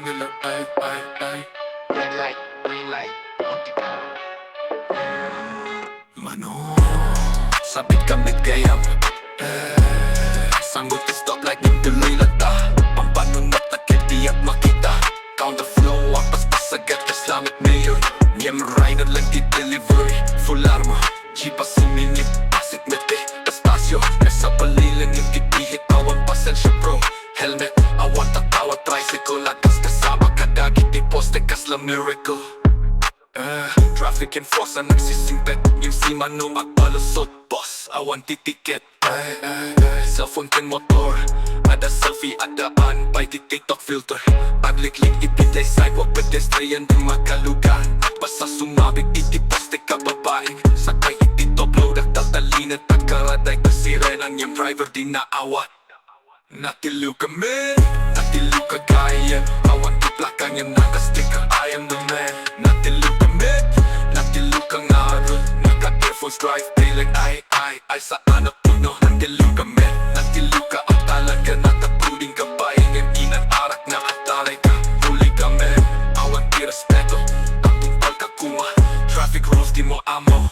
nila ay Red light, green light. Mano, sabit kami kayam Sanggot to stop like yung tuloy lata Pampanunat na kiti at makita Count the flow, apas pasagat Islamic mayor Niyem rider lang di-delivery Full armor, jeepa suminip Asit meti, pastasyo Nasa palilan yung kitihit Awan pasensya bro Helmet, awan tatawat tricycle Atas kasama kadagit Poste kasla miracle Traffic enforcer nagsisimpet Yung si Mano at palusot Boss, awan titiket Cellphone ken motor Ada selfie, adaan By the TikTok filter Pagliklik ipitay sidewalk Pedestrian di makalugan Basta sumabit iti poste ka babaeng Sakay iti top load At tatalinan Pagkaraday kasirenan Yung driver di naawat Natilu kami Natilu kagaya Awan di plaka Yung nakasticker I am the man Natilu kami Natilu kang arul Naka-earphones drive Tailing ay sa anak puno Natilu kami Natilu ka ang talaga Natapuling ka bayang Yung inan arak na atalay ka Huli kami Awan di respeto Ang tumpal ka kuma Traffic rules di mo amo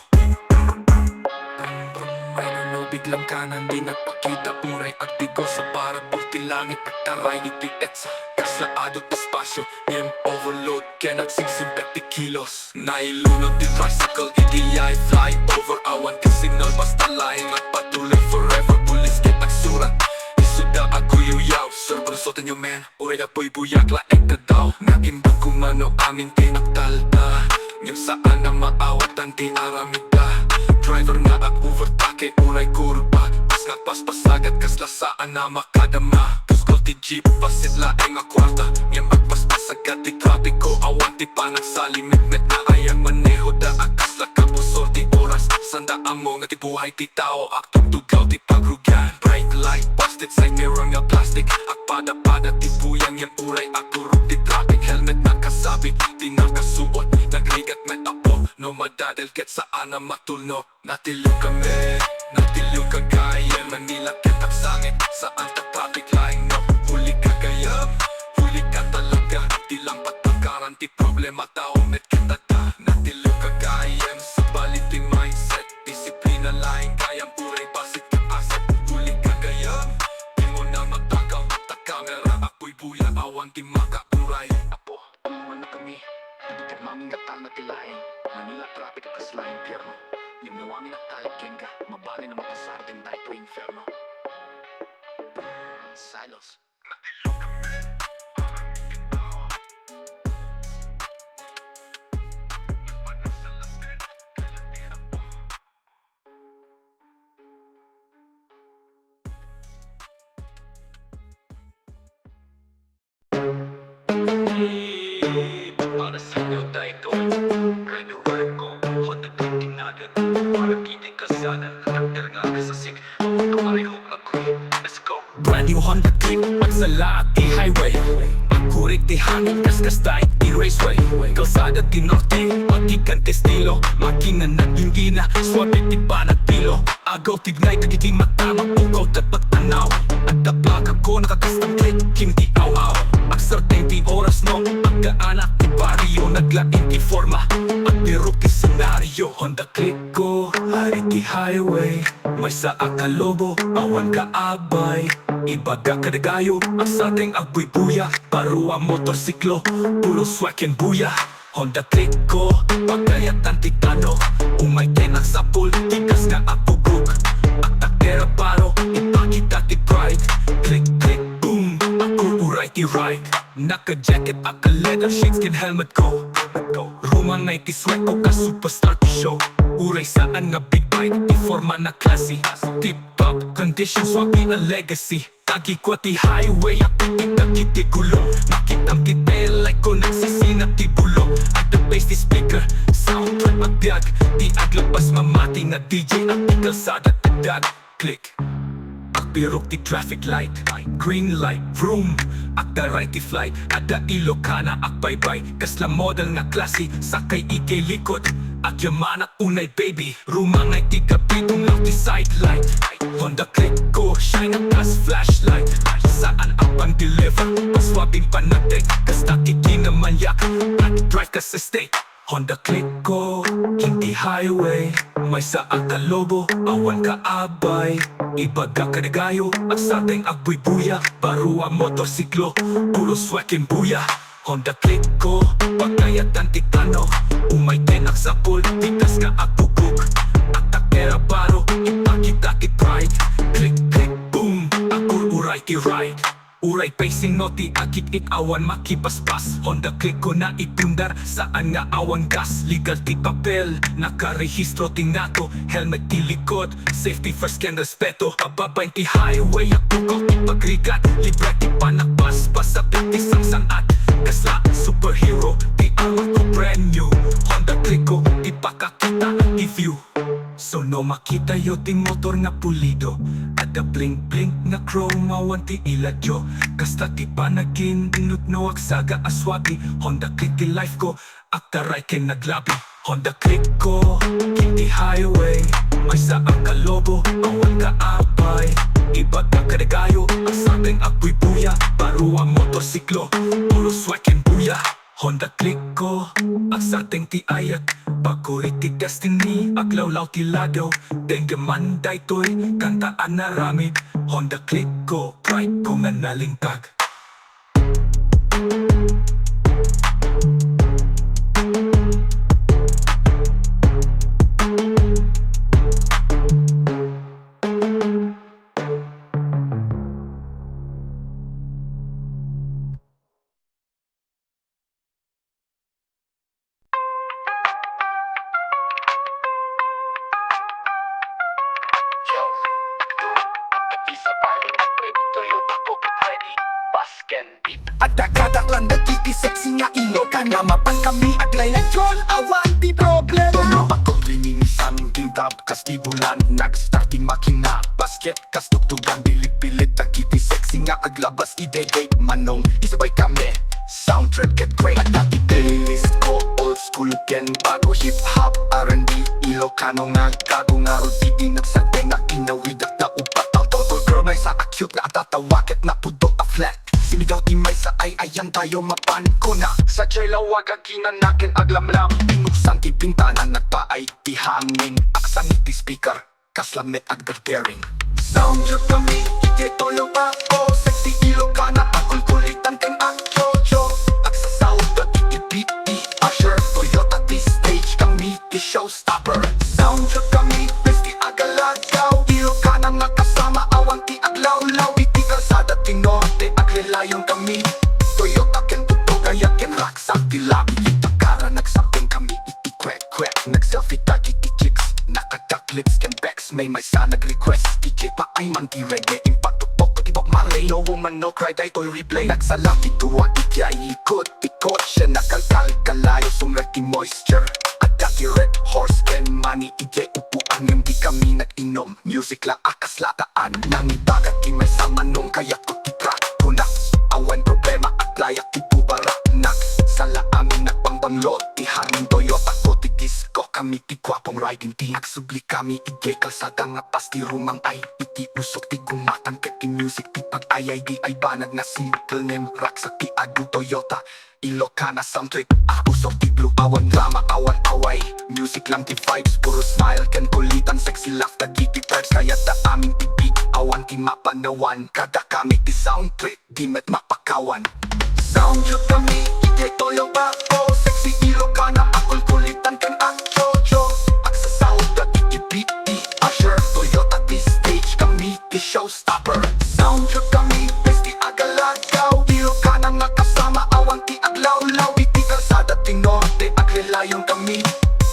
May nanubig lang kanan Di nagpakita Uray at tigo Sa para pulti langit At taray ni Pietsa Kaslaado at espasyo Niyem overload Kaya nagsingsing 50 kilos Nailunod di tricycle Idiyay fly over Awan di signal Basta laing at patuloy forever Pulis kit nagsurat Isuda ako yuyaw Sir Brusotan yung man Uray na po'y buyak Laeng ka daw Nagimbag kumano Amin pinagtalta Yung saan na maawat Ang tiaramida Driver nga ang overtake Uray kurba Pas nga paspasagat Kasla saan na makadama Puskol ti jeep Pasit laeng nga kwarta Ngayon magpaspasagat Di traffic ko Awan ti panagsalimit Met na ayang maneho Da akasla kabusor Ti oras Sanda amo nga ti buhay Ti tao Aktong tugaw Ti pagrugyan Bright light Busted side mirror nga plastic Akpada-pada Ti buyang Yang uray Akurog ti traffic Helmet nakasabit Ti nakasuot Nagrigat met apo No madadel Ket saan na matulno Natilu kami Natilu kagaya Manila ketak sangit Saan ta traffic line no Huli kagayam Huli ka talaga Di lang patakaran Ti problema tao met kita ta Natilu kagayam Sa balit ti mindset Disiplina laing kayang uray basit ka asset Huli kagayam Di mo na matakaw Ta kamera ako'y buya Awan ti makauray Apo, umuman na kami Hindi maming gatal na tilahin Manila traffic at kasla impyerno Yung nawangin at tayo kenga Mabali na mapasar din tayo to inferno Silos Natilu kami Parang ginawa Nagpanas sa lamin Kaya tira po Para sa inyo tayo to Renuwal ko Honda tinagan Para hindi kasanan Karakter nga kasasik Tumareho ako'y Let's go Brand new Honda Click Pagsala at i-highway Pagkurik ti hangin Kaskas tayo ti raceway Kalsada ti norte Pagkikan ti estilo Makina naging gina Swabe ti banat pilo Agaw tignay kagiti matamang Ugaw at pagtanaw At taplag ako nakakastang click Hindi aw-aw Aksarteng ti oras no Pagkaanak ti barrio Naglaing ti forma Pagdirok ti senaryo Honda Click ko Hari ti highway May sa akalobo Awan ka abay Ibaga kadagayo Ang sateng agboy buya Paruwa motorsiklo Puro swag and buya Honda Click ko Pagkayatan ti tano Umay tenak sa pool Tikas nga apugug Aktakera paro Ipakita ti pride Click click boom Ako uray ti ride Naka-jacket aka leather sheepskin helmet ko Rumangay ti sweat ko ka superstar ti show Uray saan nga big bike Ti forma na classy Tip top condition swabe na legacy Tagi ko ti highway Ako itakiti gulong Makitang ti taillight ko Nagsisinap ti bulong At the bass ti speaker Soundtrack magbiag Ti aglapas mamati na DJ At ti kalsada tadag Click Akpirok ti traffic light Green light, vroom Akda right ti flight Ada lLOCANO akbaybay Kasla model nga klase Sakay ikay likod At yaman at unay baby Rumangay ti kapitong lang ti sideline Honda Click ko, shine ang gas flashlight Saan ang pang-deliver? Paswabing panatik Kasta kiti naman yak At drive ka sa state Honda Click ko, hindi highway May sa agkalobo, awan ka abay Ibaga ka nagayo, at sa ating agboy buya Barua motorsiklo, puro swekin buya Honda Click ko, pagkayat ang titano Umay tenak sa pool, tikas nga agpupuk At takera baro, ipakita ki pride Click, click, boom, akur uray ki ride Uray pacing no ti akit awan makipaspas Honda Click ko na ipundar saan nga awan gas Legal ti papel, nakarehistro ti nato Helmet ti likod, safety first can respeto Pababay ti highway, ako ti pagrigat Libre ti panakbas, pasapit ti sangsangat Kasla, superhero, ti armor ko brand new Honda Click ko, ti pakakita ti view So no makita yo ti motor nga pulido Ada blink blink nga chrome awan ti iladyo Kasta ti panagin dinut no aksaga aswabi Honda Click ti life ko aktaray ken naglabi Honda Click ko hindi highway May sa ang kalobo awan ka apay Ibag na kadagayo ang sabing agboy buya Baro ang motorsiklo puro swekin buya Honda Click ko ang sating ti ayat Bagoy ti destiny aglawlaw ti ladaw Denggaman daytoy kantaan na ramid Honda Click ko pride ko nga nalingkag At dagada lang nagkikisexy nga ilocano Mapan kami aglay na John awan di problema Tuno ako liminisan ting tab kas di bulan Nag-start di makina basket kas tugtugan Bilit-bilit nagkiti sexy nga aglabas ide-date manong Isabay kami sound trip get great At dati playlist ko old school ken bago hip-hop R&B Ilocano nga gago nga rutiti nagsagay na kinawid at naupat Ang total girl may sa acute na atatawakit na pudot a flat Sinigaw ti may sa ay ayan tayo mapan ko na Sa jay lawag aginan nakin aglamlam Pinuksan ti bintana nagpaay ti hangin Aksan ti speaker kaslamit ag bearing Sound trip kami iti toyo pa o Sexy Ilocana akulkulitan ken ang chocho Agsasawd at iti Usher Toyota ti stage kami ti showstopper Sound trip kami besti agalagaw Ilocana nga kasama awang ti aglawlaw Iti kalsada ti norte aglelayon kami Toyota ken tutugaya ken raksak ti labi Kita kara nagsaping kami iti kwek-kwek Nag-selfie tagi ti chicks Nakadaklits ken Bex May sa nag-request DJ pa ay man ti reggae Impatupok ko ti Bob Marley No woman no cry day toy replay Nagsalaki tuwa iti ay ikot Ti kotse nakalkal kalayo Sumret ti moisture At dati red horse ken money Ije upuan ng di kami nag-inom Music la akas lataan Nang ibagat ki may sa manong Kaya ko ti track ko na Awan problema at layak ti bubara Nak sala amin nagpangbanglo Ti hangin Toyota ko ti disco Kami ti kwapong riding ti Agsubli kami ije kalsada nga pas ti rumang ay Iti usok ti gumatang ket ti music Ti pag-ayay di ay banag na simple name Raksak ti adu Toyota Ilocana sound trip usok ti blue Awan drama awan away Music lang ti vibes puro smile Ken kulitan sexy laugh tagiti vibes Kaya ta aming ti beat awan ti mapanawan Kada kami ti sound trip di met mapakawan Sound trip kami iti toyo pa o Sexy Ilocana akulkulitan ken ang chocho Agsasawd at iti Usher Toyota ti stage kami ti showstopper Sound trip kami besti agalagaw Ilocana nga kasama awang ti aglawlaw Iti kalsada ti norte aglelayon kami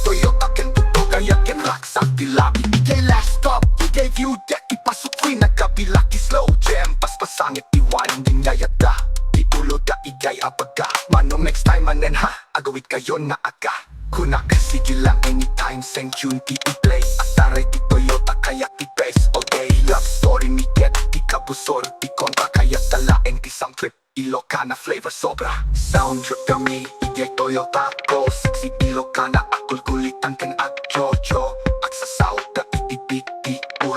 Toyota ken tutugaya ken raksak ti labi Iti last stop iti view deck ipasok ko'y nagkabila ti slow jam Paspasangit ti winding yayada Ti ulo da igay abaga Manong next time manen ha agawit kayo na aga Kunak sige lang anytime send tune ti i-play At taray ti Toyota kaya ti base all day Love story mi get ti kabusor ti kontra Kaya talaeng ti sound trip Ilocana flavor sobra. Sound trip kami, igay Toyota ko. Sexy Ilocana, akul kulitan kan at Jojo. Ak sa South na itipiti ul.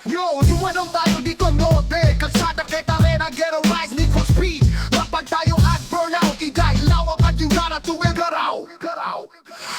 Yo, dumanong tayo dito norte. Kalsada kay Tarena, ghetto rise, need for speed. Lapag tayo at burnout, igay lawak at yung dara tuwing garaw.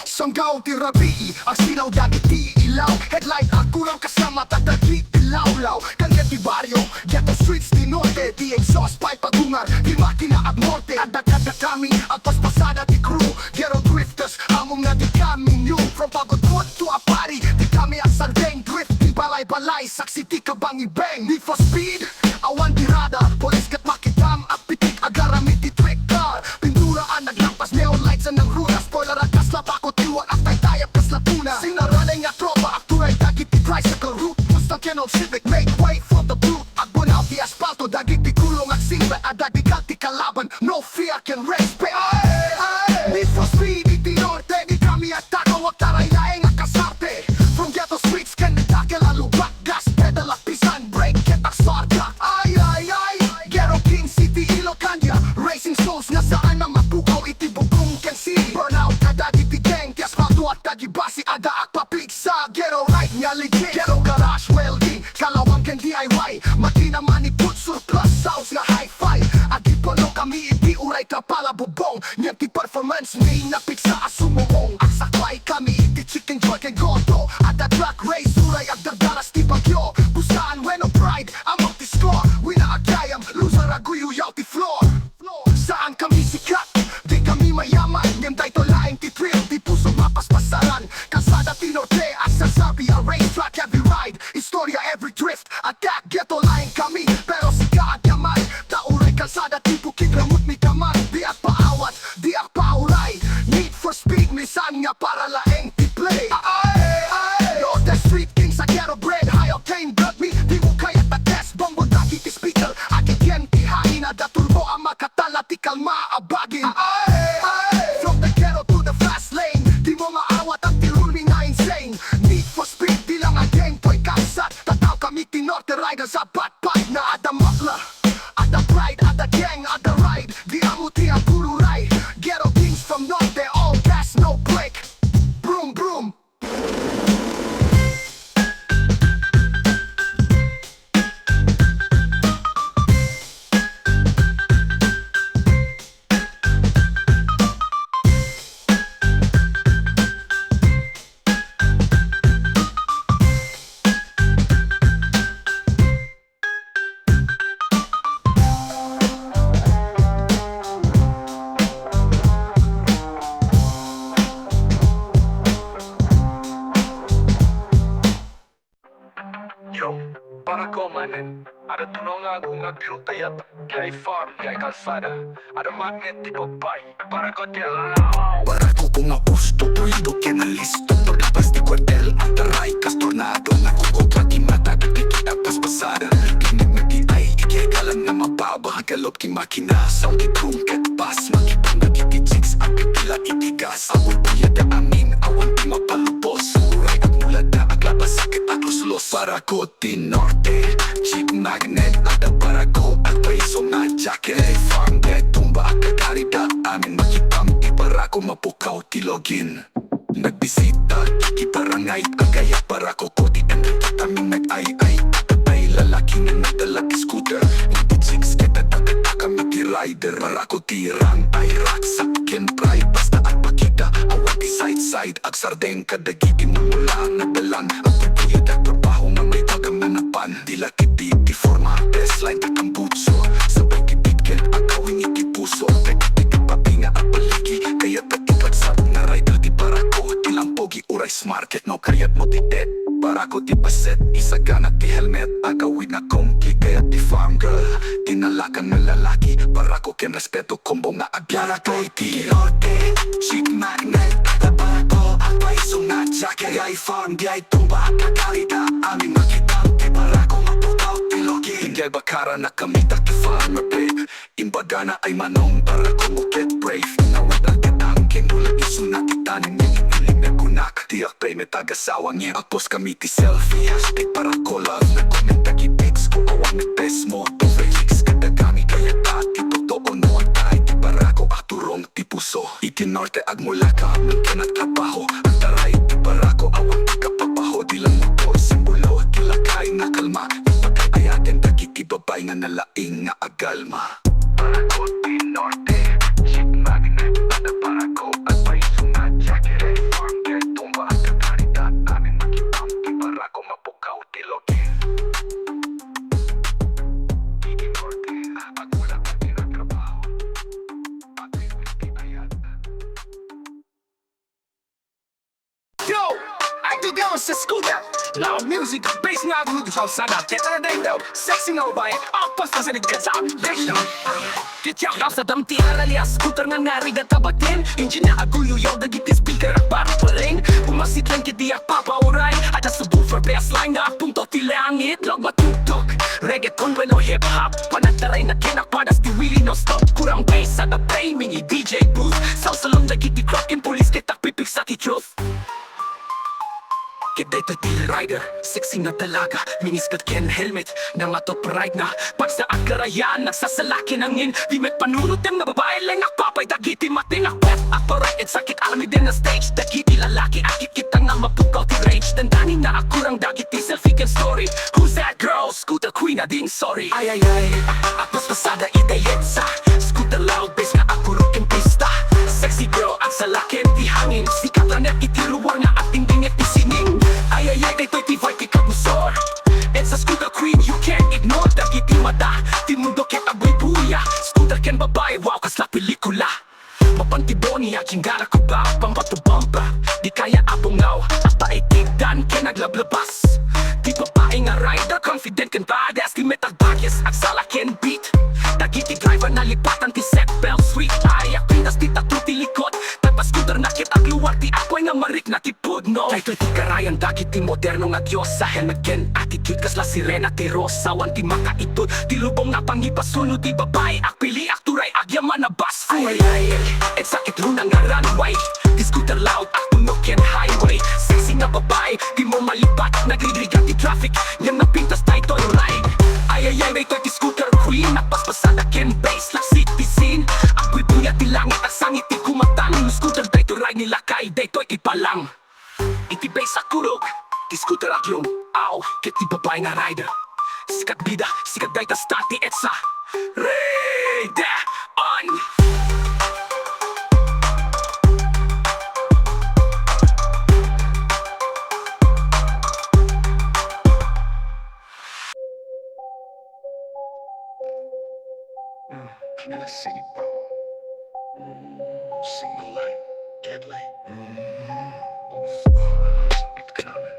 Sanggaw tirabi, ang silaw dati di ilaw. Headlight ako lang kasama, tataglit ilaw-law. Kanya di baryo, ghetto streets di norte. Di exhaust pipe pagungar, di makina at norte. Adak-adak kami, ang paspasada di crew. Ghetto drifters, among na di kami new. From Pagod to Apari, di kami ang sardeng drift. Di balay-balay, saksi di ka bang ibeng. Need for speed, awan tirada. Polis kat makitam, apitik agaramit di trick car. Pinduraan, naglampas, neon lights ang runa. Spoiler at L.Paco, tiwan at taytayap kas latuna. Sinaranay nga tropa, akturay dagit di tricycle route. Mustang Kenol Civic, make way for the brute. Agbunaw di asfalto, dagit di kulong at singlet. Adag di kalti kalaban, no fear can respect. Need for speed, iti norte, di kami atako. Wag taray laeng ang kasarte. From ghetto streets, can nagtakel alubak. Gas, pedal at pisan, break, get ang sarga. Ghetto King City, Ilocania. Racing souls, nga saan ang mapukaw, iti bugong can see. Burnout, kadagi ti gang, ti asfalto at kagibasi. Ada ak papig sa ghetto right, nga legit. Ghetto garage, welding, kalawang can DIY. Mati naman iput surplus, sounds nga hi-fi. Adi polo kami, iti uray kapala bubong. Nyan ti performance, may napik sa asumumong. Ak saklay kami, iti chicken joy kay goto. Ada track race, uray ag dardaras ti bagyo. Busaan, when of pride, amok ti score. Winaagayam, loser aguyuyaw ti floor. Saan kami sikat? Di kami mayaman. Ngem dayto laing ti thrill, di puso mapaspasaran. Kalsada ti norte, asasabi a racetrack every ride. Istorya every drift, attack ghetto laing kami. Pero sigaad yaman, tauray kalsada ti bukid ramot mi kaman. Di at paawat, di at pauray. Need for speed, misan nga para laeng ti play. Norte street king sa ghetto bread, high octane blood me. Di mo kaya ta test, bombo daki ti speaker. Akikyen ti hain, ada turbo ang makatala ti kalma abagin. From the ghetto to the fast lane, di mo maawat ang tirulmi na insane. Need for speed, di lang ang gang to'y kasat. Tataw kami ti norte riders sa batpad na ada makla. Ada pride, ada gang, ada ride. Di amuti ang pururay. Ghetto kings from norte, all gas, no break. Broom, broom. Yo, para ko manen. Ada tunong ako nga pirutayat. Kay farm, kay kalsada. Ada magnet di babay. Para ko tialaw. Para ko kung nga gusto, pulido que na listo. Paglapas di kwartel, taray kas tornado. Nakukontra ti mata, nagkikita paspasada. Kinig na di ay, ikikalan na mababa. Galop ki makina, sound di trunket bas. Makipang na di chicks, ang pipila itigas. Awal puya da amin, awan di mapalubos. Uray at mula da, aglabas sakit at luslos. Para ko ti norte, chick magnet. Ada para ko at preso na jacket. Farm dead, tumba at kakarida. Amin makipang di para ko mapukaw ti login. Nagbisita, kikiparangay. Kagaya para ko koti and tataming nag-ay-ay. Tatay lalaki na nagdala ti scooter. Hindi chicks kita tagata kami ti rider. Para ko tirang ay raksak ken pride. Basta at pakita, awan ti side-side. Ag sardeng kadagiti mo mula nagdalan. Ang pagpuyad at trabaho nga may tagang nanapan. Di lakit ti forma, baseline takang butso. Sabay kitid ken agawing iti puso. Pekit papinga at paligi. Kaya tatipagsat na rider di para ko. Tilang pogi uray smart ket no kayat mo ti dead. Para ko ko ti paset, isagana ti helmet. Agawin na kongki kaya ti farm girl. Tinalakan ng lalaki, para ko ken respeto kombo nga agyara ko iti norte. Chic magnet, taba ko, paisong na jacket. Ay farm, di ay tumba, kakarita. Amin makitang ti para ko mapukaw ti logi. Hinggay bakara na kamita ti farmer babe. Imbaga na ay manong para ko mo get brave. Nawad ang kitang kenula isunat itanin niya. Tiyak pa'y may tagasawang niya. Apos kami ti selfie, hashtag para ko love. Nagkomenta ki pics, kung awang nag-test mo. Toverix, kada kami kaya dati totoo no. Tayo ti para ko aturong ti puso. Iti norte ag mula ka, nagkanat trabaho. Ang taray ti para ko awang kapapaho. Di lang mo po simbolo, kilakay na kalma. Ipagkakayatin dagiti babay nga nalaing nga agalma. Para ko ti norte, shit magnet. Pada para ko at paisong na jacket. Farm get tumba at kakarita. Amin makitang ti para ko mapukaw ti logi. Iti norte, at wala pa tinatrabaho. Pati whisky ayat. Yo! I do down sa scooter. Loud music, bass nga gulo sa sana. Teta na din daw, sexy nga ba Akpas na sa nagkasam, desyo. Tityak daw sa damti aralia. Scooter nga nga tabatin. Engine na agulo yaw dagiti speaker at para paling. Pumasit lang kiti at papauray. At sa subwoofer bassline na punto ti langit. Log matutok, reggaeton bueno hip hop. Panataray na kinakpadas ti willy no stop. Kurang bass sa the play, mini DJ booth. Sa salon dagiti crockin' police kitak pipik sa ti truth. Kiday to ti rider, sexy na talaga. Miniskat ken helmet, na matop ride na. Pag sa agarayan, nagsasalaki ng in. Di met panunod ng nababae lang akpapay. Dagiti mating akpet, aparay at sakit alami din na stage. Dagiti lalaki, akit kita nga mapukaw ti rage. Dandanin na akurang dagiti selfie ken story. Who's that girl? Scooter queen na ding sorry. Ay ay ay, apos pasada itayetsa. Scooter loud bass nga akuro ken pista. Sexy girl, ang salakin ti hangin. Sikat lang na itiruwar nga ating dingit ti sining. Ay ay ay, daytoy ti vibe ikabusor. It's a scooter queen, you can't ignore. Dagiti mata, timundo ket agoy buya. Scooter ken babae, wow kasla pelikula. Mapantiboni aking gara ko ba, pampatubamba. Di kaya abungaw, at paitigdan ken naglablabas. Di babae nga rider, confident ken badass. Di metal bagyas, agsala ken beat. Dagiti driver na lipatan ti seatbelt sweet. Ay apindas di tatu ti likod. Tapos scooter na kit agluwar ti apoy nga marik na ti pudno. Daytoy ti karayan dagiti moderno nga Diyos. Sa helmet ken attitude kasla sirena ti rosa. Wan ti makaitod, ti lubong na pangipasunod. Ti babae akpili akturay agyaman na bus. Ay ay ay, et sakit luna nga runway. Ti scooter loud aktunog ken highway. Sexy nga babae, di mo malipat. Nagridrigan ti traffic, yan napintas daytoy ride. Ay ay ay, daytoy ti scooter queen. Napaspasada ken bass like city scene. Ako'y buya ti langit at sangit ti kumatang. Scooter daytoy ride nila kay daytoy ipalang. Iti bass akurog, ti scooter agyong. Aw, ket ti babae nga rider. Sikat bida, sikat dayta stati etsa. Ride on! Let's sing it, bro. Single light, deadly. It's coming.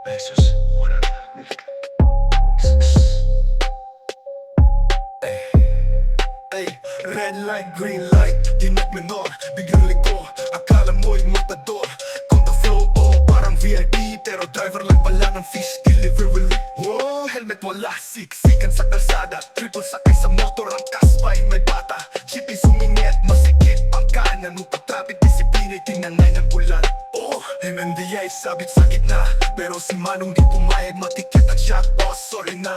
Besos, whatever. Ay, red light, green light, di nagmenor. Biglang liko, akala mo'y matador. Konta flow, oh, parang VIP. Pero driver lang pala ng fish delivery. Oh, helmet wala, siksikan sa kalsada. Triple sakay sa motor, ang kaspay may bata. Jeepy sumingit, masikip ang kanan. Upatapit, disiplina, tinangay ng ulan. Oh, MMDA, sabit sa gitna. Pero si Manong di pumayag, matikit ang shot. Oh, sorry na,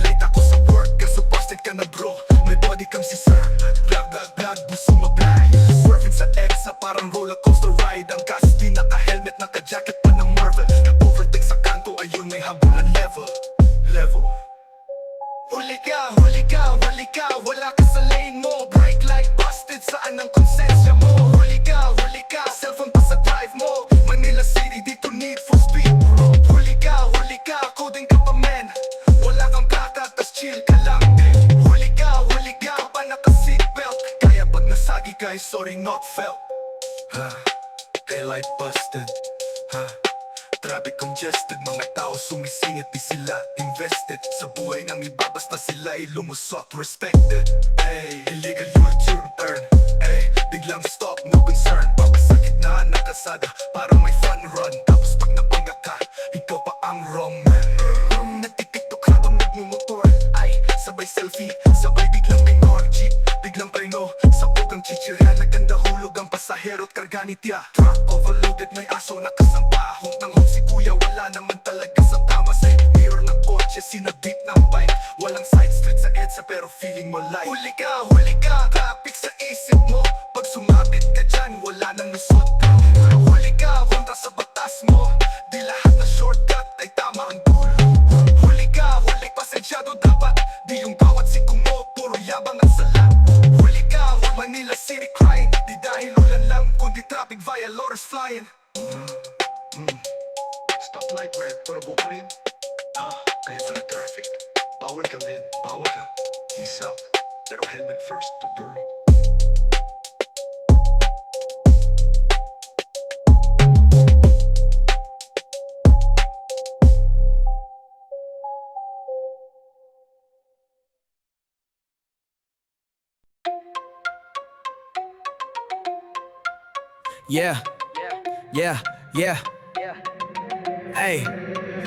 late ako sa work. Kaso busted ka na bro, may body kang si sir. Blag, blag, blag, buso mablay. Surfing sa EDSA, parang roller coaster ride. Ang kaso di naka-helmet, naka-jacket pa ng Marvel. Nag-overtake sa kanto, ayun may habulan level. Huli ka, huli ka, huli ka. Wala ka sa lane mo. Brake light busted, saan ang konsensya mo? Huli ka, cellphone pa sa drive mo. Manila City, dito need for speed bro. Huli ka, coding ka pa men. Wala kang plata, tas chill ka lang din. Huli ka, pa naka-seatbelt. Kaya pag nasagi ka, sorry not felt. Daylight busted, grabe congested. Mga tao sumisingit, di sila invested sa buhay ng iba, basta sila ay lumusot. Respected, ay illegal your turn, ay biglang stop, no concern. Papasakit na nakasada para may fun run. Tapos pag nabangga ka, ikaw pa ang wrong man. Nagtitiktok habang nagmumotor, ay sabay selfie, sabay biglang minor. Jeep, biglang preno, sabog ang chichirya. Naganda hulog ang pasahero at karga ni tiya. Truck overloaded, may aso nakasampahong ng home. Si kuya wala naman talaga sa tama. Sa mirror ng kotse, sinabit ng bike. Walang side street sa EDSA pero feeling mo like huli ka, traffic sa isip mo. Pag sumabit ka dyan, wala nang lusot. Huli ka, kontra sa batas mo. Di lahat na shortcut ay tama ang dulo. Huli pasensyado dapat. Di yung bawat sikong mo, puro yabang at salat. Huli ka, Manila City crying. Di dahil ulan lang, kundi traffic via lorries flying. Stoplight red, pero bukunin. Kaya pala traffic. Bawal ka men, bawal ka. Ease up, pero helmet first to burn. Yeah, yeah, yeah. Ay,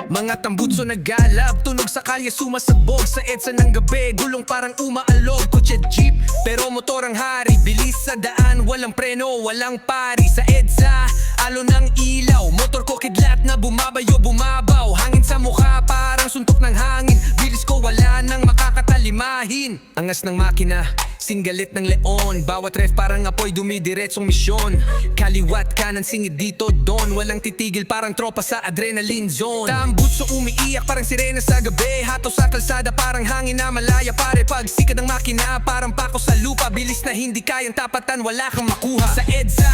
mga tambutso naggalap, tunog sa kalye sumasabog. Sa EDSA ng gabi, gulong parang umaalog. Kotse jeep, pero motor ang hari. Bilis sa daan, walang preno, walang pari. Sa EDSA, alo ng ilaw. Motor ko kidlat na bumabayo, bumabaw. Hangin sa mukha, parang suntok ng hangin. Bilis ko wala nang makakatalimahin. Angas ng makina, singgalit ng leon. Bawat ref parang apoy, dumidiretsong misyon. Kaliwat kanan, singid dito, don. Walang titigil, parang tropa sa adrenaline zone. Tambutso umiiyak, parang sirena sa gabi. Hato sa kalsada, parang hangin na malaya. Pare pag sikad ng makina, parang pako sa lupa. Bilis na hindi kayang tapatan, wala kang makuha. Sa EDSA,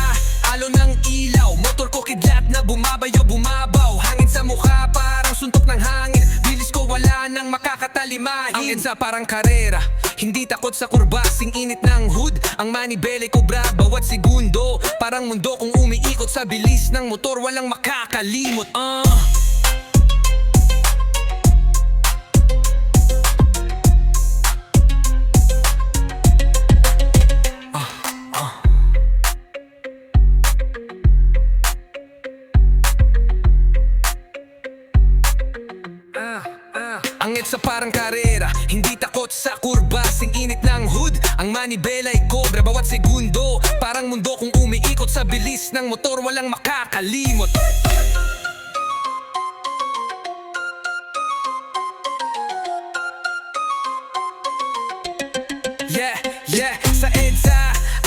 alo ng ilaw. Motor ko kidlat na bumabayo, bumabaw. Hangin sa mukha, parang suntok ng hangin. Bilis ko wala nang makakatalimahin. Ang EDSA parang karera, hindi takot sa kurba. Sing init ng hood, ang manibele cobra. Bawat segundo, parang mundo kung umiikot. Sa bilis ng motor, walang makakalimot. Ang EDSA parang karera, hindi takot sa kurba. Sing init ng hood, ang manibela ay cobra. Bawat segundo, parang mundo kung umiikot. Sa bilis ng motor, walang makakalimot. Yeah, yeah, sa EDSA,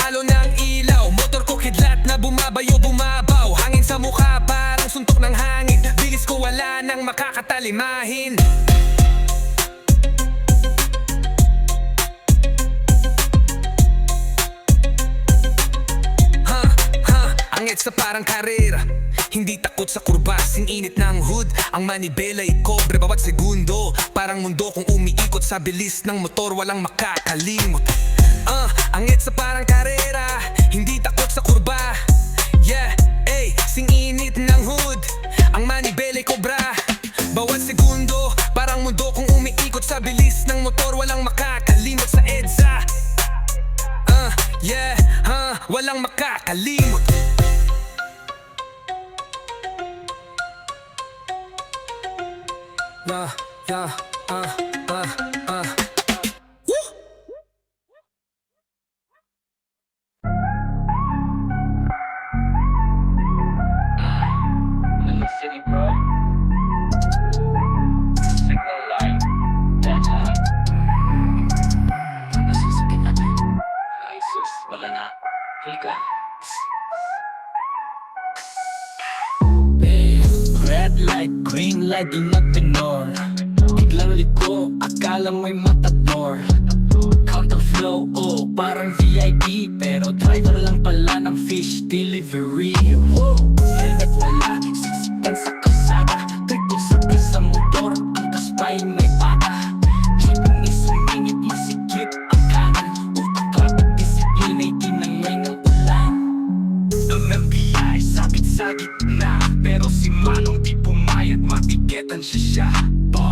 alo ng ilaw. Motor ko kidlat na bumabayo, bumabaw. Hangin sa mukha, parang suntok ng hangin. Bilis ko wala nang makakatalimahin. Ang EDSA parang karera, hindi takot sa kurba. Sing init ng hood, ang manibela ay cobre. Bawat segundo, parang mundo kung umiikot. Sa bilis ng motor, walang makakalimot. Ang EDSA parang karera, hindi takot sa kurba. Yeah, ay, sing init ng hood, ang manibela ay cobra. Bawat segundo, parang mundo kung umiikot. Sa bilis ng motor, walang makakalimot. Sa EDSA, yeah, walang makakalimot. Woo! Little city, bro. Signal light. That's hot. Nasasakit natin. Ay, sus. Wala na. Halika. Red light, green light, do not ignore. Biglang liko, akala mo'y matador. Counter flow, oh, parang VIP. Pero driver lang pala ng fish delivery. Helmet wala, sisikan sa kasada. Tripod sa motor, ang kaspay may pata. Jeeping is sumingit, masikip ang kanan. Utak kapag disiplina'y tinangay ng ulan. Ang NBI, sabit sa gitna. Pero si Manong di pumunta.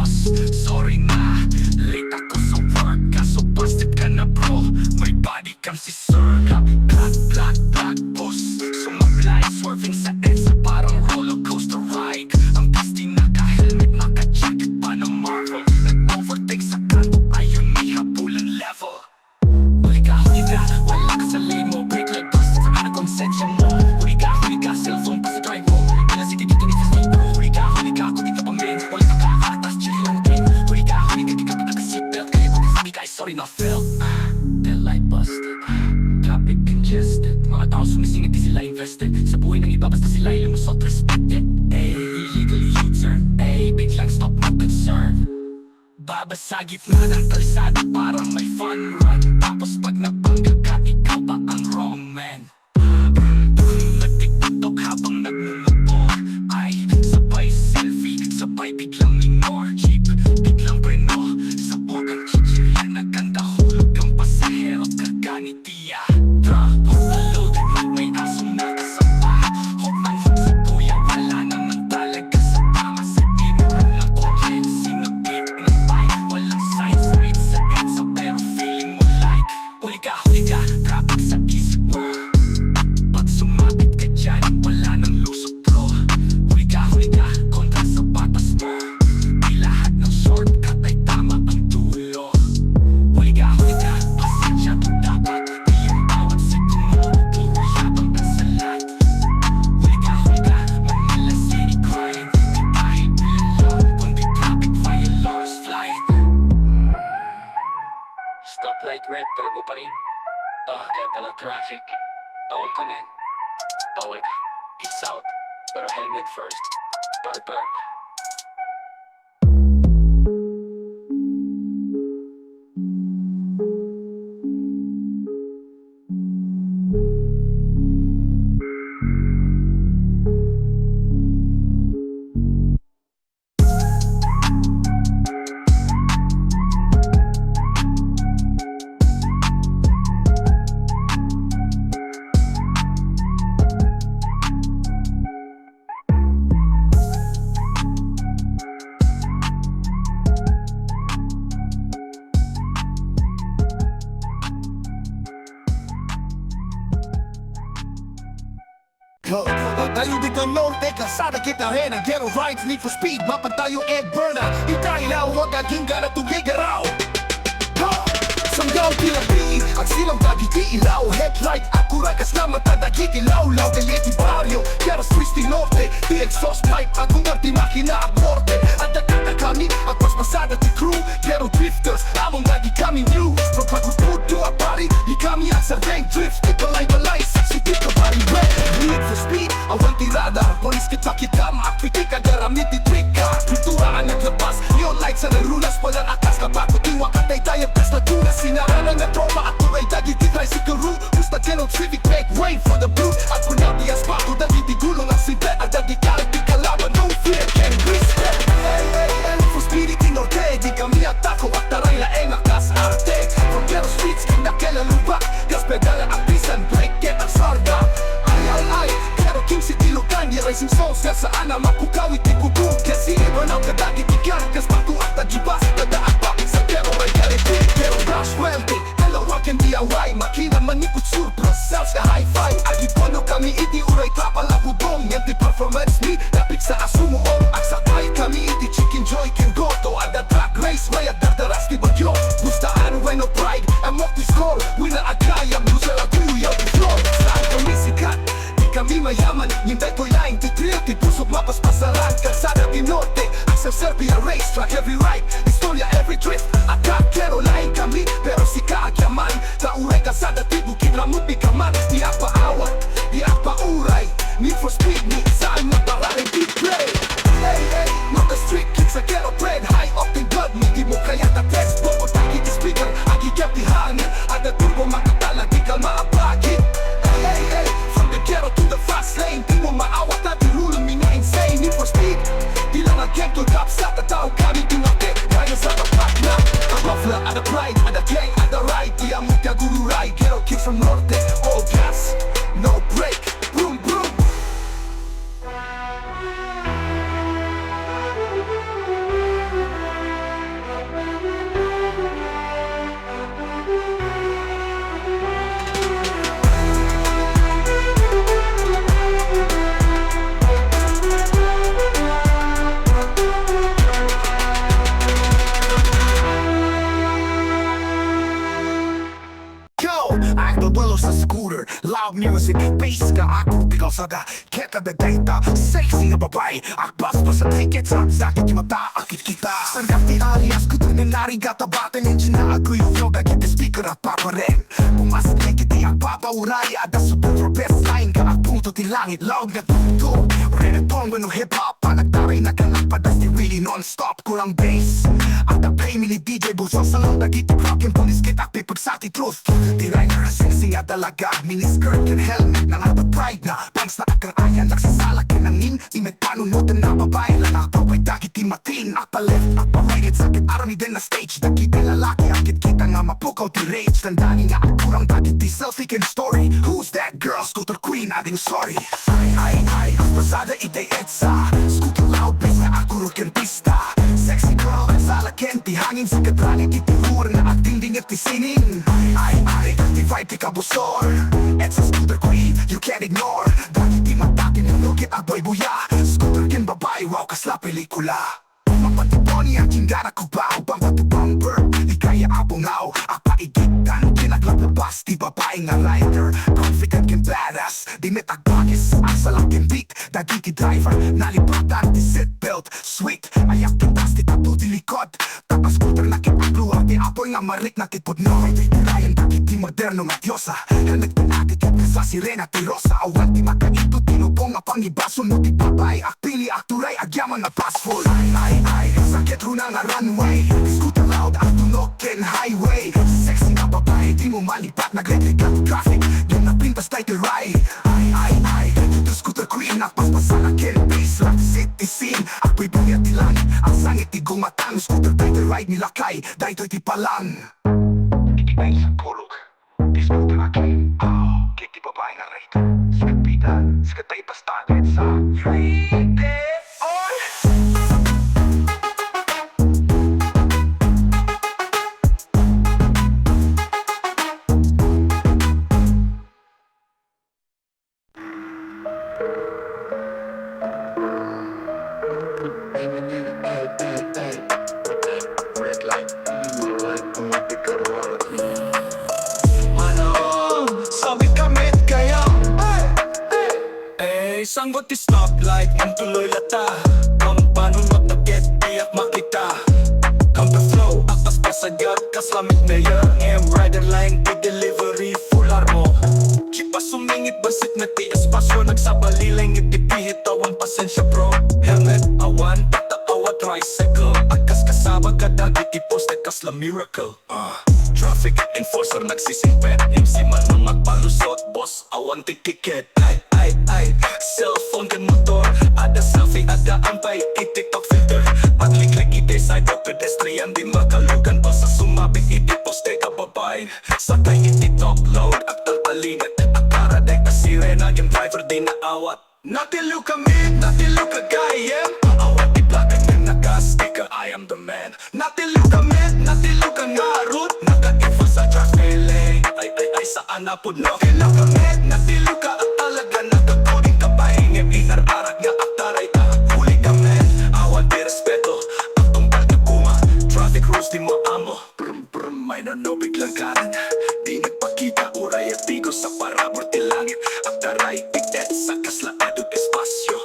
boss. Sorry na, late ako sa work, kaso busted ka na bro. May body cam si sir, black boss. Sumablay, swerving sa EDSA, parang roller coaster ride. Ang beastie naka-helmet, naka-jacket pa ng Marvel. Nag-overtake sa kanto, ayun may habulan level. Huli ka, wala ka sa lane mo. Break like dust, saka na konsensya mo. Huli ka, cellphone pa sa drive mo. Ilan city dito ni sa state. Huli ka, kung di ka pang men. Wala ka kakatas, chill lang din. Huli ka, di ka pa naka-seatbelt. Kaya kung sabi ka, sorry not felt. Tail light busted, traffic congested. Mga tao sumisingit, di sila invested sa buhay ng iba, basta sila lumusot respected. Ay, illegal user, ay, biglang stop no concern. Babasa gitna ng kalsada, parang may fun run. Tapos pag nabangga ka, ikaw ba ang wrong man? Nagtiktok habang nagmumupor. Ay, sabay selfie, sabay biglang minor. Jeep, biglang preno. Sa bogang chichirya, nagkanda hulog ang pasahero. Kaganitiya, truck, overloaded, may asong nakasama. Hotman, sa kuya, wala naman talaga sa tama. Sa timo lang open, sinagpit ng bike. Walang signs, wait sa EDSA, pero feeling mo like huli ka, traffic sa isip mo. Pag sumapit ka dyan, wala nang lusok bro. Huli ka, kontra sa batas mo. Di lahat ng shortcut ay tama ang dulo. Huli ka, pasensya to dapat. Di ang bawat sito mo, puro yabang ang salat. Huli ka, Manila City crime. Di kahit ilan, kundi traffic violars flight. Stoplight red, pero mo pa rin. Kaya pala traffic. Bawal ka men. Bawal ka. Peace out. Pero helmet first. Barber. Tayo dito norte, kalsada kita rin. Ang ghetto rides, need for speed, mapan tayo egg burner. Itailaw, huwag aging gana tubigaraw. Sanggaw tila di, ang silang dagiti ilaw. Headlight, ako rakas na mata dagiti ilaw-law. Deliti barrio, kaya streets di norte. Di exhaust pipe, ako nga di makina aborte. At nagkata kami, at mas masada ti crew. Ghetto drifters, among lagi kami new. From pagkuputo at pari, di kami ang sardeng drift. Ibalay-balay, saksitit ka pari red. Need for speed, awang tirada. Polis kita maakpiti ka, garamit di trika. Kultura ang naglabas, neon lights ang narulas. Walang akas na bago, tiwa katay tayo, kas na tunas. Sinara ng tropa at turay dagiti tricycle route. Gusta ghetto civic, make way for the blue. At punati ang spato, dagiti gulong ang sibet. At dagi kaliti kalaban, no fear, can't respect. Hey, for speedy ting norte, di kami atako at taray laeng akas arte. From ghetto streets, kinakelalubak, gas pedala ang pisan, break, get ang sarga. Ay, ghetto king si Tilocan, rising souls, nga saan na makukawit di kubong. Kasi burnout ka dagiti kan, kas patu at tagibas, tadaan bakit sa ghetto reality. Ghetto rush welding, lLOCANO DIY, makina manikot surpros, sales ka hi-fi. Agipono kami iti uray kapalabudong, yan di performance ni lapit sa asumuong. Agsakay kami iti chicken joy kin goto, ada track race, may adardaras ki bagyo. Gustaan when no pride, amok di score, wina agaya, blusa la kuya di floor. Saan kami sikat, di kami mayaman, yunday ko'y laing ti thrill, ti pusok mapaspasaran. Kalsada di norte, Axel Serbia racetrack, every ride, historia every drift. Attack, kero laing kami, pero si kaagyaman. Tauray kalsada, ti bukid ramot di kaman. Di apa awat, di apa uray, need for speed, ni saan mataraling di play. Hey, not the street kids sa ghetto bread, high octane blood, di mo kaya ta test. Bobo tagi di speaker, agigap di hangin. Ada turbo makatala, di kalma apagin. Hey, from the ghetto to the fast lane, di mo maawat na di rule, mina insane. Need for speed, di lang ang ghetto, kapsa, tatawag kami di norte. City base nga ako Bigaw sa da Keta da data Sexy nga babae Akbas pa sa ticket Sa sakit yung mata Akit kita Sargat ni alias Kuto ni narigata Baten engine na ako yung yoga Kita speaker at paparen Pumasat na kiti ang papauray Ada sa puro best line Ka ang punto ti langit Loud nga tuto Reggaeton Wano hip-hop Panagtaray na kalapadas Di really non-stop Kulang bass At ang play mini DJ Buso sa lang Nagiti rockin' Punis kita Pipagsati truth Di rider Sexy nga dalaga Mini-skirt and helmet Na nga pride na Bangs na akang ayan Nagsasalak ka ng nin Imet panunutan na babae Lalakaw ay dagit imatin Apa left, apa right At sakit arami din na stage Dagit ang lalaki Akit kita nga mapukaw Di rage Tandani nga ang kurang dagit Di selfie can story Who's that girl? Scooter queen Ading sorry Ay Ang pasada itay etsa Scooter loud Bass na ako rukentista Sexy girl Ang salakin Ti hangin sa kadrani Ti tihur na acting dingat ti sining Ay Ti vibe ti kabusor Etsa scooter queen You can't ignore Dagit ti matakin Ang lukit Aboy buya Scooter kin babae Wow kasla pelikula Mapatiponi ang kindara ko ba Bang pati bumper Di kaya abungaw Apaigitan Kinaglabas Di babae nga rider Confident kin badass Di metagbagis Asa lang kin beat Dagi ki driver Nalipatan Di seatbelt Sweet Ayak kitas Di tato di likod Tapas scooter na kitapluwa Di apoy nga marik na tipod no Di tirayan Dagi ti moderno nga diyosa Helmet pinakit Sa sirena ti rosa Awan ti makaito Tinubong nga pangibaso mo Di babae Akpili akturay Agyaman nga passful Ay Sakit runa nga runway Scooter loud at tunokin highway Sexy nga babae Di mo malipat Nagretrigat traffic Yung napintas tayo tiray Ay Dito scooter queen Nakpaspasan ang kill Base lang city scene Ako'y bunyat ti langit Ang sangit ti gumatang Scooter tayo ride nilakay Dahito ti palang Ikibay sa kulog Di scooter akin Kik ti babae nga ride Sikat pita Sikat tayo basta Sa Friday on Red light, blue light, pumatik ka roll. Sabi kamit kaya sanggot ti stoplight Ang tuloy lata Ang panunod na get Iyak makita Come the flow Atas pasagat Kaslamit mayor M rider line Ti delivery Full armo Chipa sumingit Basit na ti espasyo Nagsabalilay Ngiti pihit Awan pasensya bro Helmet Awan Tataawa tricycle Akas kasaba Kadagi ti posted Kasla miracle Traffic enforcer nagsisimpet MC man nung magpalusot Boss, awan ti ticket Ay Cellphone kan motor Ada selfie, ada ampay I-tiktok filter Pagliklik iti side of pedestrian Di makalugan Basta sumabit iti poste ka babay Sakay iti top load At talpalingat Akara day ka sirena Yung driver di naawat Natilu kami, natilu kagayem Awat di plakang ng nakastika I am the man Natilu kami, natilu kangarut Naka-info sa traffic lane Ay saan na pudno Natilu kami, natilu ka At talaga nagkakoding ka Pahingim inararag nga aktaray ta Huli ka men, awat di respeto Ang tumbal na kuma Traffic rules di mo amo Brum may nanobig lang kanan Di nagpakita uray at tigo sa parabor ti langit Aktaray tigdet sa kaslaadot espasyo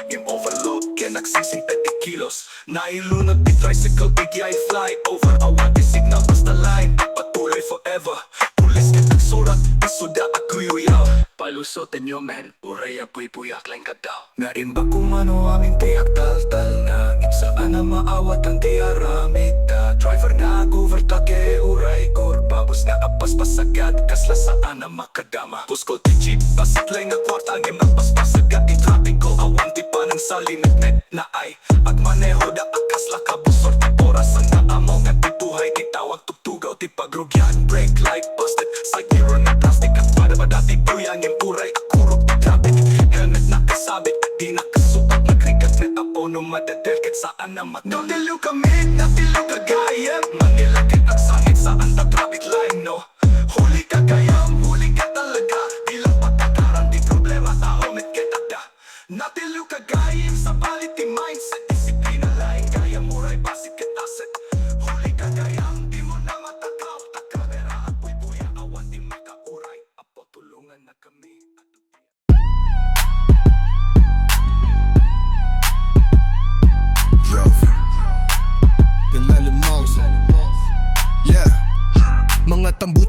Game overload kaya nagsising 30 kilos Nailunod di tricycle bigay fly over Awat di signal basta line Patuloy forever Pulis ka nagsurat Isuda ako yuyaw Palusotin nyo men Uray apoy puyak lang ka daw Nga rin ba kung ano aming tiyak tal-tal na Saan na maawat ang tiaramid Driver na overtake uray Kurbabos na apas pasagad Kasla saan na makadama Puskol ti jeep Basit lang na kwarta Ngem na paspasagad Di traffic ko Awan ti pa ng salimit net na ay At maneho da akasla kabusor Ti oras ang naamaw Nga ti buhay Ti tawag tugtugaw Ti pagrugyan Brake light busted Side mirror na plastic At pada pa dati buyang Ngem uray akurog ti traffic Helmet na kasabit At di nakasuot Nagrigat na apo No madadelkit saan na mat Natilu kami Natilu kagayam Manilakit at sangit Saan ta traffic line no Huli ka kayam Huli ka talaga Di lang patakaran Di problema Tao met kita da Natilu kagayam Sa palit ti mindset Disiplina lain Kaya muray basit ket asset Huli ka kayam Di mo na matakaw Takabera at buy-buya Awan di makauray Apo tulungan na kami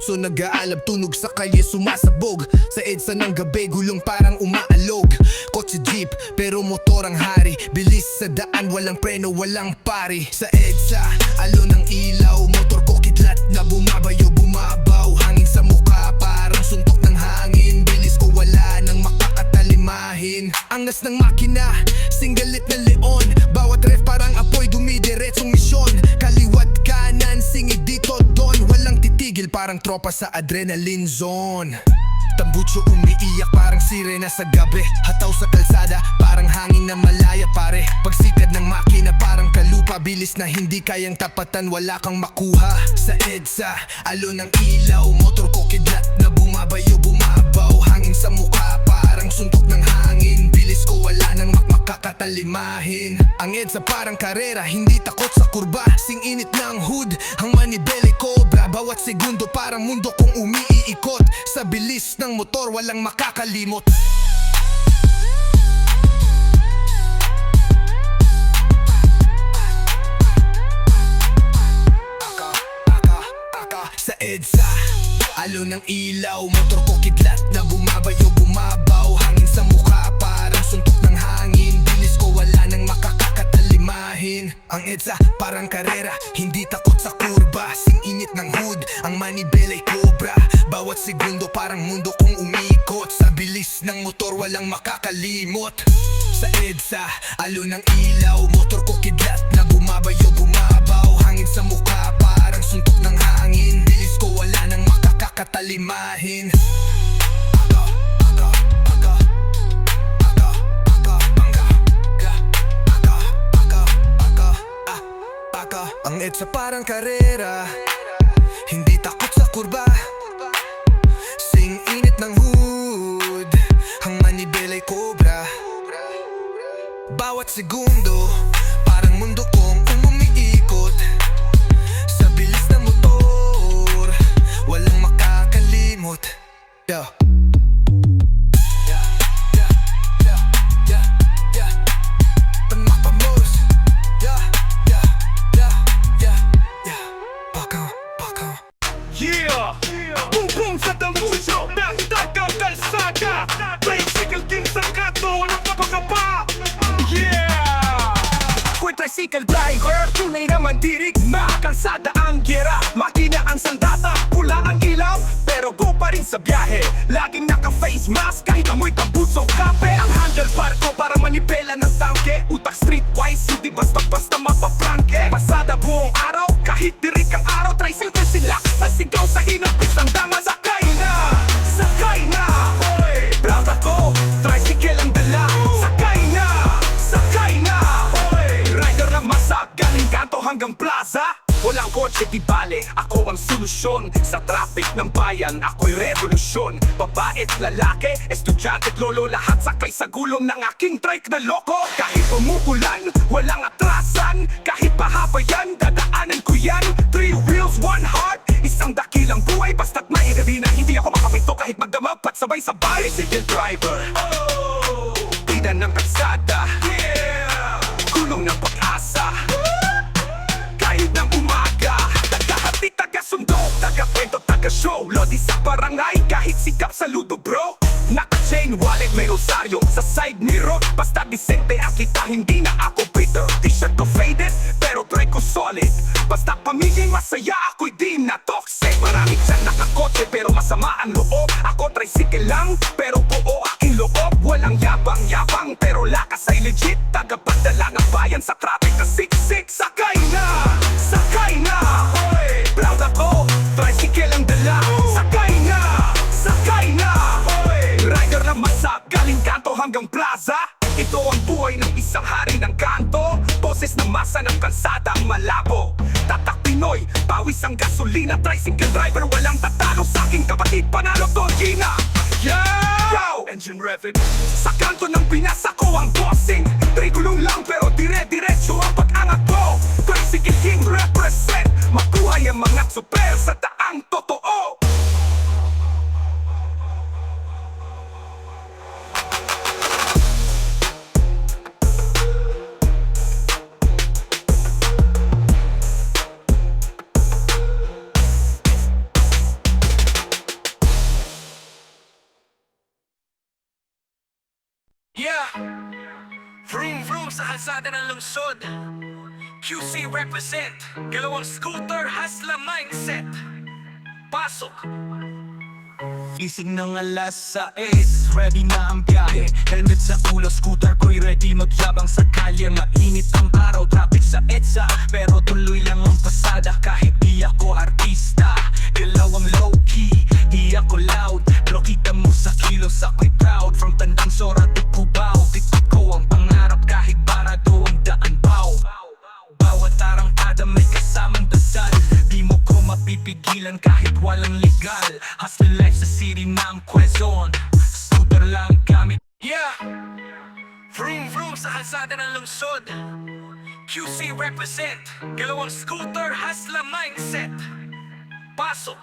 tukso nag-aalab, tunog sa kalye sumasabog. Sa EDSA ng gabi, gulong parang umaalog. Kotse jeep, pero motor ang hari. Bilis sa daan, walang preno, walang pari. Sa EDSA, alo ng ilaw. Motor ko kidlat na bumabayo, bumabaw. Hangin sa mukha, parang suntok ng hangin. Bilis ko wala nang makakatalimahin. Angas ng makina, singgalit na leon. Bawat ref parang apoy, dumidiretsong misyon. Kaliwat kanan, singig dito doon. Walang titigil, parang tropa sa adrenaline zone. Tambucho umiiyak parang sirena sa gabi. Hataw sa kalsada parang hangin na malaya pare. Pagsikad ng makina parang kalupa. Bilis na hindi kayang tapatan, wala kang makuha. Sa EDSA, alo ng ilaw. Motor ko kidlat na bumabayo, bumabaw. Hangin sa mukha parang suntok ng hangin. Bilis ko wala nang makakatalimahin. Ang EDSA parang karera, hindi takot sa kurba. Sing-init ng hood, ang manibele cobra. Bawat segundo parang mundo kong umiiikot. Sa bilis ng motor walang makakalimot. Sa EDSA, alo ng ilaw. Motor ko kidlat na bumabayo, bumabaw. Hangin sa mukha parang suntok ng hangin. Bilis ko wala nang makakatalimahin. Ang EDSA parang karera, hindi takot sa kurba. Sing-init ng hood, ang manibele cobra. Bawat segundo parang mundo kong umikot. Sa bilis ng motor walang makakalimot. Sa EDSA, alo ng ilaw. Motor ko kidlat na bumabayo, bumabaw. Hangin sa mukha parang suntok ng hangin. Bilis ko wala nang makakatalimahin. Ang EDSA parang karera, hindi takot sa kurba. Sing-init ng hood, ang manibele cobra. Bawat segundo, parang mundo kong umiikot. Sa bilis ng motor, walang makakalimot. Yo. Yeah! Boom boom sa tambuso, nagtagang kalsada. Tricycle king sa kato, walang kapagapa. Yeah! Ako'y tricycle driver, tunay naman dirigma. Kalsada ang gira, makina ang sandata. Pula ang ilaw, pero go pa rin sa biyahe. Laging naka-face mask, kahit amoy tambuso kape. Ang handlebar ko parang manipela ng tangke. Utak streetwise, hindi basta-basta mapaprangke. Pasada buong araw, kahit dirik ang araw. Tricycle sila, nasigaw sa hinap. Isang dama, sakay na, sakay na. Oy, proud ako, tricycle ang dala. Sakay na, sakay na. Oy, rider na masag, galing kanto hanggang plaza. Walang kotse di bale, ako ang solusyon. Sa traffic ng bayan, ako'y revolusyon. Babae't lalaki, estudyante at lolo, lahat sakay sa gulong ng aking trike na loko. Kahit umuulan, walang atrasan. Kahit pahaba yan, dadaanan ko yan. 3 wheels, 1 heart, isang dakilang buhay. Basta't mairari na hindi ako makapito. Kahit magdamag pat sabay-sabay. Tricycle driver, oh, pida ng kalsada, yeah, gulong ng pag-asa. Kahit ng umaga, taga-hati, taga-sundo, taga-kwento, taga-show. Lodi sa barangay, kahit sikap sa ludo bro. Naka-chain wallet, may rosaryo sa side mirror. Basta disente ang kita, hindi na ako bitter. T-shirt ko faded, pero try ko solid. Basta pamiging masaya, ako'y di na toxic. Maraming dyan nakakotse, pero masama ang loob. Ako tricycle lang, pero buo aking loob. Walang yabang-yabang, pero lakas ay legit. Tagapagdala ng bayan sa traffic na siksik. Sakay na, sakay na. Oy, proud ako, tricycle ang dala. Sakay na, sakay na. Oy, rider na masag, galing kanto hanggang plaza. Ito ang buhay ng isang hari ng kanto. Boses ng masa ng kalsada ang malabo. Tatak Pinoy, pawis ang gasolina. Tricycle driver, walang tatalo sa aking kapatid. Panalo to, Gina. Yeah! Engine revving. Sa kanto ng Pinas ako ang bossing. Trigulong lang pero dire-diretso ang pag-angat ko. Tricycle king represent. Mabuhay ang mga super sa daang totoo. kalsada ng lungsod. QC represent, dalawang scooter hustler mindset. Pasok. Gising ng alas 6, ready na ang biyahe. Helmet sa ulo, scooter ko'y ready maglabang sa kalye. Mainit ang araw, traffic sa EDSA, pero tuloy lang ang pasada kahit di ako artista. Dalawang low-key, di ako loud, pero kita mo sa kilos ako'y proud. From Tandang Sora to Cubao, tiktik ko ang pangarap kahit barado ang daan baw. Bawat arangkada may kasamang dasal, di mo ko mapipigilan kahit walang legal. Hustle life sa city ng Quezon, scooter lang gamit. Yeah! Vroom vroom sa kalsada ng lungsod. QC represent, dalawang scooter hustler mindset. Pasok.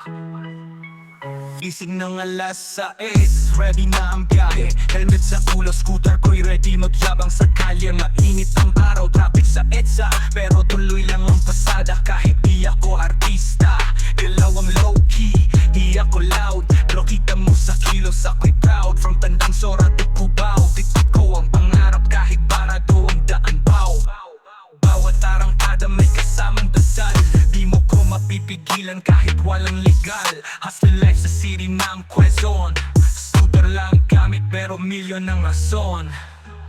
Gising ng alas 6, ready na ang biyahe. Helmet sa ulo, scooter ko'y ready maglabang sa kalye. Mainit ang araw, traffic sa EDSA, pero tuloy lang ang pasada kahit di ako artista. Dalawang low-key, di ako loud, pero kita mo sa kilos ako'y proud. From Tandang Sora to Cubao, tiktik ko ang pangarap kahit barado ang daan baw. Bawat arangkada may kasamang dasal, di mo ko mapipigilan kahit walang legal. Hustle life sa city ng Quezon, scooter lang gamit pero milyon ang rason.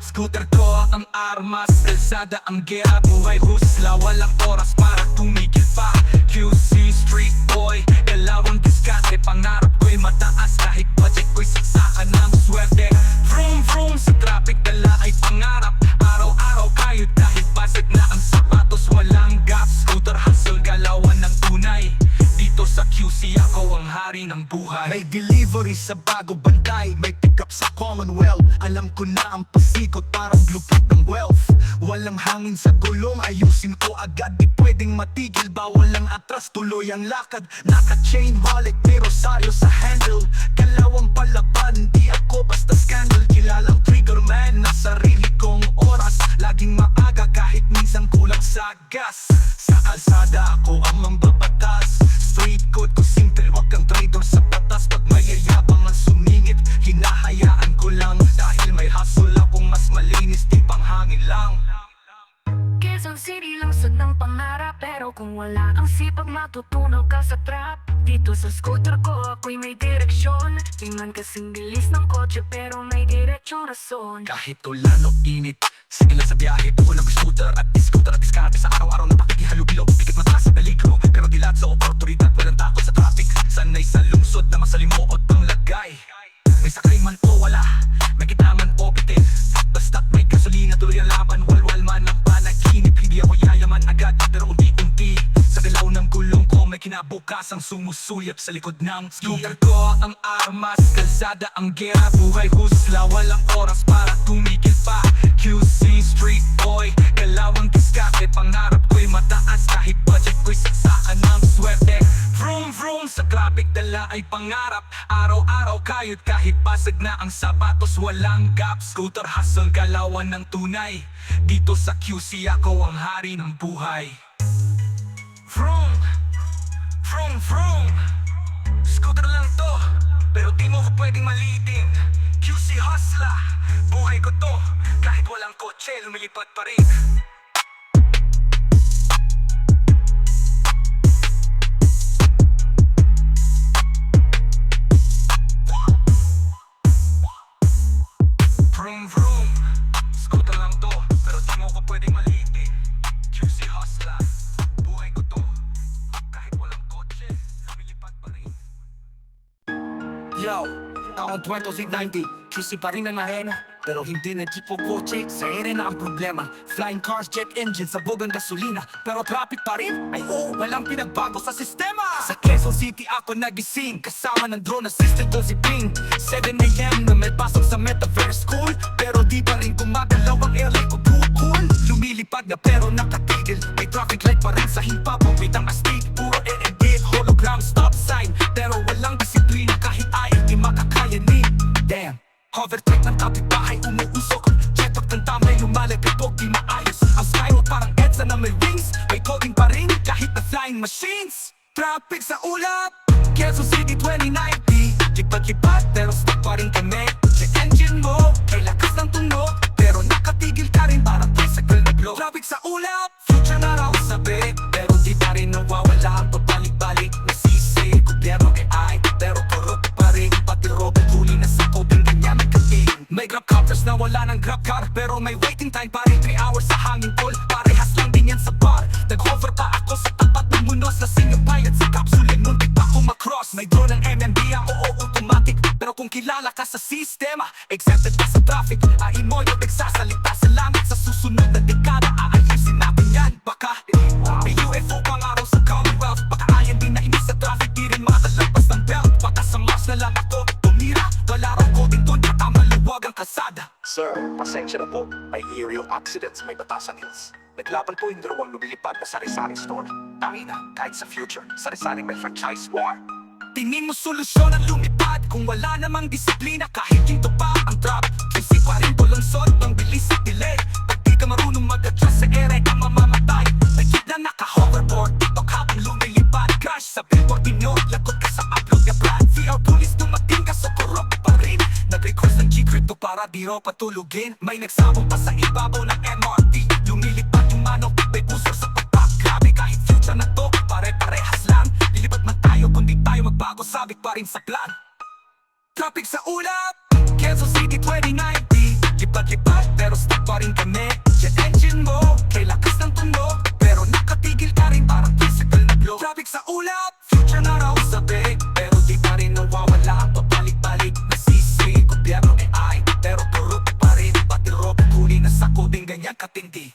Scooter ko ang armas, kalsada ang gera, buhay husla, walang oras para tumigil pa. QC street boy, dalawang diskarte, pangarap ko'y mataas kahit budget ko'y saksakan ng swerte. Vroom vroom sa traffic, dala ay pangarap, araw-araw kayod kahit basag na ang sapatos, walang gap. Scooter hustle, galawan ng tunay, dito sa QC ako ang hari ng buhay. May delivery sa bago bantay, may pick up sa Commonwealth. Alam ko na ang pasikot parang blueprint ng wealth. Walang hangin sa gulong, ayusin ko agad, di pwedeng matigil, bawal lang atras, tuloy ang lakad. Naka-chain wallet, may rosaryo sa handle, kalawang palaban, di ako basta scandal. Kilalang trigger man, na sarili kong oras, laging maaga kahit minsan kulang sa gas. Sa kalsada ako ang mambabatas, street code ko simple, wag kang traitor sa batas. Pag mayayabang ang sumingit, hinahayaan ko lang, dahil may hustle akong mas malinis, di panghangin lang. Quezon City lungsod ng pangarap, pero kung wala kang sipag matutunaw ka sa trap. Dito sa scooter ko ako'y may direksyon, tingnan kasing bilis ng kotse pero may diretsyon rason. Kahit ulan o init, sige lang sa biyahe, tuko ng scooter at scooter at diskarte. Sa araw-araw na pakikihalubilo, pikit mataas sa peligro, pero di lahat sa oportunidad, walang takot sa traffic. Sanay sa lungsod na masalimuot ang lagay. May sakay man o wala, may kita man o bitin, basta't may gasolina tuloy ang laban. Walwal man ang panaginip, hindi ako yayaman agad, pero unti-unti sa dilaw ng gulong ko may kinabukasang sumusuyap sa likod ng scooter ko ang armas, kalsada ang gera, buhay husla, walang oras para tumigil pa. QC street boy, kalawang diskarte, pangarap ko'y mataas kahit budget ko'y saksakan ng swerte. Vroom vroom sa traffic, dala ay pangarap, araw-araw kayod kahit basag na ang sapatos, walang gap. Scooter hustle, galawan ng tunay, dito sa QC ako ang hari ng buhay. Vroom vroom vroom, scooter lang to, pero di mo ko pwedeng malitin. QC hustler, buhay ko to, kahit walang kotse, lumilipad pa rin. Vroom vroom, scooter lang to, pero di mo ko pwedeng malitin. QC hustler, buhay ko to, kahit walang kotse, lumilipad pa rin. Yo, taong 2090, QC pa rin ang ahena, pero hindi na jeep o kotse, sa ere na ang problema. Flying cars, jet engines, sabog ang gasolina, pero traffic pa rin, ay oo, walang pinagbago sa sistema. Sa Quezon City ako nagising, kasama ng drone assistant doon si Ping. 7 AM na may pasok sa metaverse school, pero di pa rin gumagalaw ang L.Paco cool. Lumilipad na pero nakatigil, may traffic light pa rin sa himpa, pumit ang astig, puro edit, hologram stop sign, pero walang disiplina kahit ayaw di makakayanin. Damn, hovertake ng kapitbahay umuusok, jet up ng tamay lumalagabog di maayos. Ang skyroad parang EDSA na may wings, may coding pa rin kahit na flying machines. Traffic sa ulap, Quezon City 2090, lipat-lipat pero stop pa rin kami. Check engine mo, may lakas ng tunog, pero nakatigil ka rin parang tricycle na Exempted pa sa traffic, aimoy o nagsasalita sa langit. Sa susunod na dekada, aayusin natin yan. Baka may UFO pang araw sa Commonwealth. Baka ayan din na inis sa traffic, di rin makalampas ng belt. Baka sa Mars na lang ako tumira, kalaraw ko din doon, baka maluwag ang kalsada. Sir, pasensya na po. May aerial accidents, may Batasan Hills. Naglaban po yung dalawang lumilipad na sari-saring store. Tangina, kahit sa future, sari-saring may franchise war. Tingin mo solusyon ang lumipad kung wala namang disiplina. Kahit ginto pa ang drop, kasi pa rin bulansod ng bilis at delay. Pag di ka marunong mag-adjust sa ere, ka mamamatay. May na naka-hoverboard, TikTok habang lumilipad. Crash sa billboard ninyo, lagot ka sa upload na brand. VR police dumating ka sa corrupt pa rin. Nag-request ng G-Crypto para di raw patulugin. May nagsabong pa sa ibabaw ng MRT. Lumilipad yung manok, may pusor sa papak. Grabe kahit future na to, pare-parehas lang. Lilipad man tayo kung di tayo magbago, sabik pa rin sa plan. Traffic sa ulap, Quezon City 2090. Lipat-lipat pero stuck pa rin kami. Jet engine mo, kay lakas ng tunog, pero nakatigil ka rin parang physical na blow. Traffic sa ulap, future na raw sabi, pero di pa rin nawawala ang pabalik-balik. Nasisi, gobyerno AI, pero corrupt pa rin. Pati robot huli na sa coding ganyan katindi.